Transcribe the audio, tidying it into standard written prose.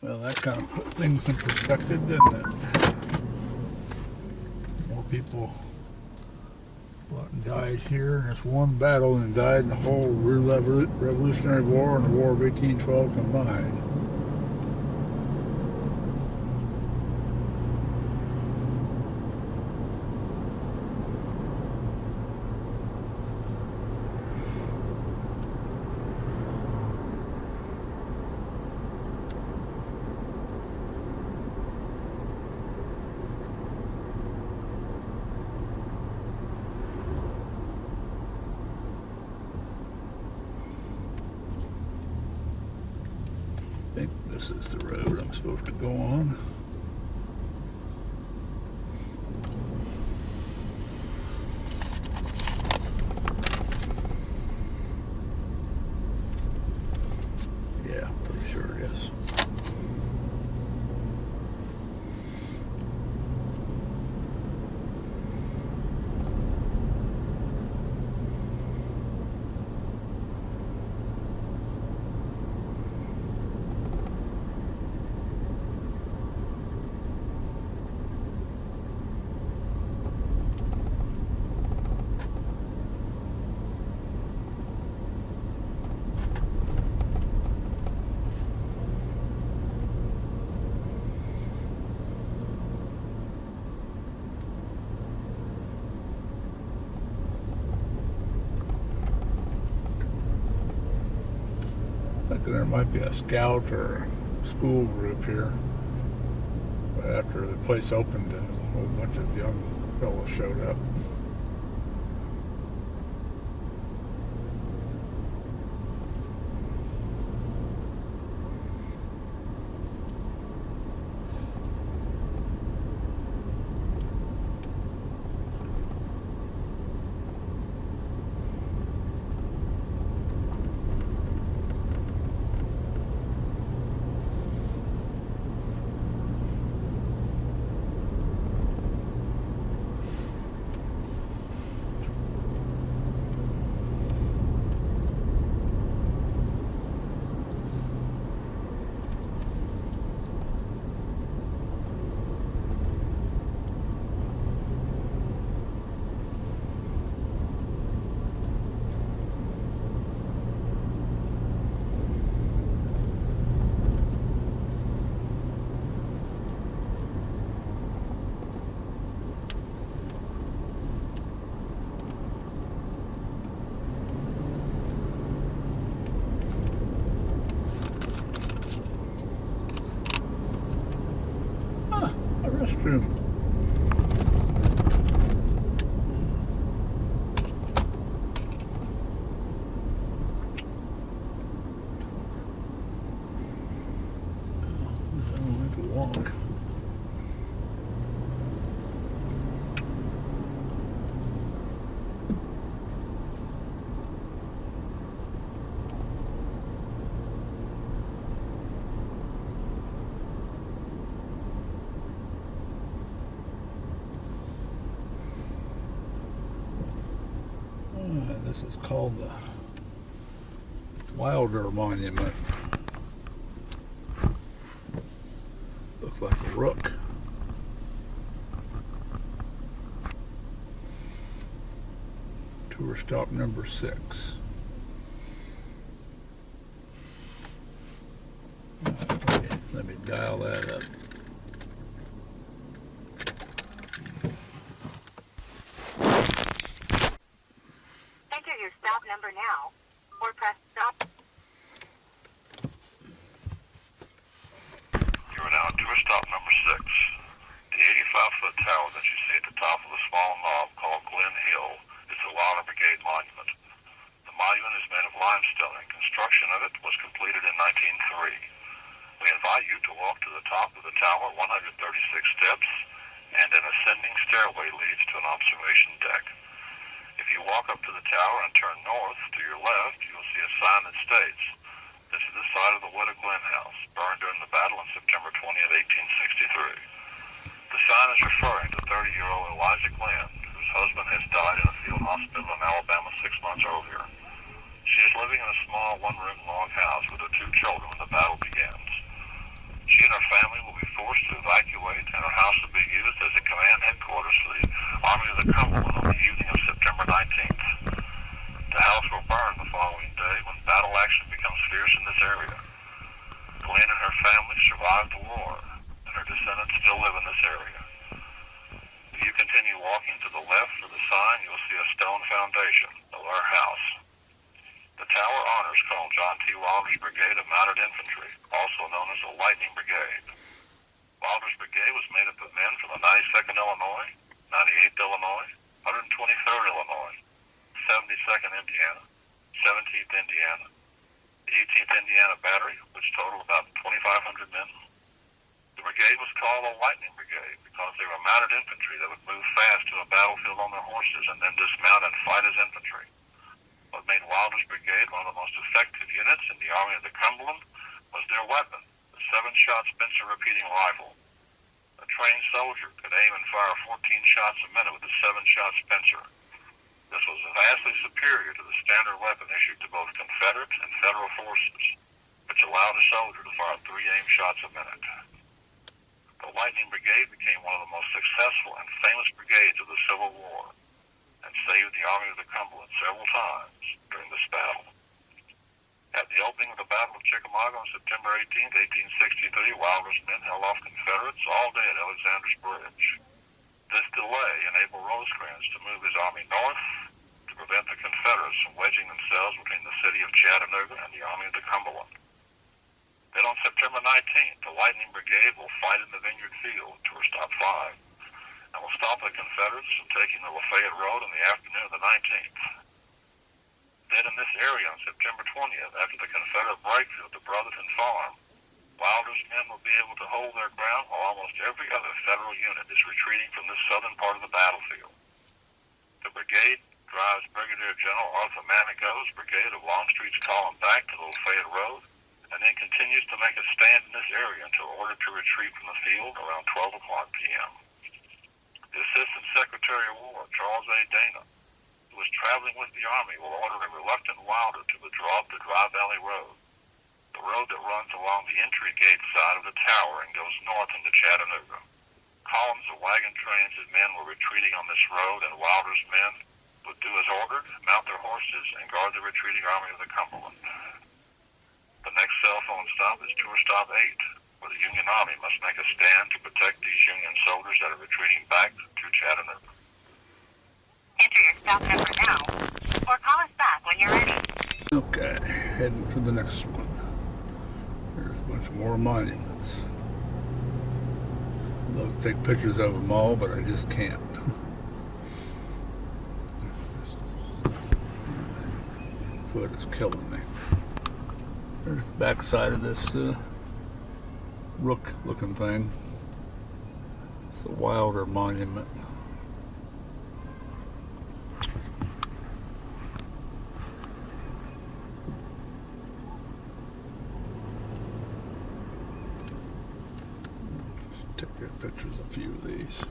Well, that kind of put things in perspective, didn't it? More people fought and died here in this one battle than died in the whole Revolutionary War and the War of 1812 combined. I think this is the road I'm supposed to go on. Yeah, pretty sure it is. There might be a scout or a school group here, but after the place opened, a whole bunch of young fellows showed up. Restroom. I don't like to walk. This is called the Wilder Monument. Looks like a rook. Tour stop number 6. Let me dial that up. Enter your stop number now, or press stop. You are now at tour stop number 6. The 85-foot tower that you see at the top of the small knob called Glen Hill is the Lightning Brigade monument. The monument is made of limestone and construction of it was completed in 1903. We invite you to walk to the top of the tower 136 steps and an ascending stairway leads to an observation deck. If you walk up to the tower and turn north to your left, you'll see a sign that states, "This is the site of the Wood Glen House, burned during the battle on September 20th, 1863. The sign is referring to 30-year-old Elijah Glenn, whose husband has died in a field hospital in Alabama 6 months earlier. She is living in a small one-room log house with her 2 children when the battle begins. She house would be used as a command headquarters for the Army of the Cumberland on the evening of September 19th. The house will burn the following day when battle action becomes fierce in this area. Glenn and her family survived the war, and her descendants still live in this area. If you continue walking to the left of the sign, you'll see a stone foundation of our house. The tower honors Colonel John T. Wilder's Brigade of Mounted Infantry, also known as the Lightning Brigade. Wilder's Brigade was made up of men from the 92nd Illinois, 98th Illinois, 123rd Illinois, 72nd Indiana, 17th Indiana, the 18th Indiana Battery, which totaled about 2,500 men. The brigade was called a Lightning Brigade because they were mounted infantry that would move fast to a battlefield on their horses and then dismount and fight as infantry. What made Wilder's Brigade one of the most effective units in the Army of the Cumberland was their weapon, the 7-shot Spencer repeating rifle. A trained soldier could aim and fire 14 shots a minute with a 7-shot Spencer. This was vastly superior to the standard weapon issued to both Confederate and Federal forces, which allowed a soldier to fire 3 aim shots a minute. The Lightning Brigade became one of the most successful and famous brigades of the Civil War and saved the Army of the Cumberland several times during this battle. At the opening of the Battle of Chickamauga on September 18, 1863, Wilder's men held off Confederates all day at Alexander's Bridge. This delay enabled Rosecrans to move his army north to prevent the Confederates from wedging themselves between the city of Chattanooga and the Army of the Cumberland. Then on September 19th, the Lightning Brigade will fight in the Vineyard Field, Tour Stop 5, and will stop the Confederates from taking the Lafayette Road in the afternoon of the 19th. Then in this area on September 20th, after the Confederate breakthrough at the Brotherton Farm, Wilder's men will be able to hold their ground while almost every other Federal unit is retreating from this southern part of the battlefield. The brigade drives Brigadier General Arthur Manigault's brigade of Longstreet's column back to the Lafayette Road, and then continues to make a stand in this area until ordered to retreat from the field around 12 o'clock p.m. The Assistant Secretary of War, Charles A. Dana, who was traveling with the Army, will order a reluctant Wilder to withdraw up the Dry Valley Road, the road that runs along the entry gate side of the tower and goes north into Chattanooga. Columns of wagon trains and men were retreating on this road, and Wilder's men would do as ordered, mount their horses, and guard the retreating Army of the Cumberland. The next cell phone stop is Tour Stop 8, where the Union Army must make a stand to protect these Union soldiers that are retreating back to Chattanooga. Enter your stop number now, or call us back when you're ready. Okay, heading for the next one. There's a bunch more monuments. I'd love to take pictures of them all, but I just can't. Foot is killing me. There's the back side of this rook-looking thing. It's the Wilder Monument. Take pictures of a few of these.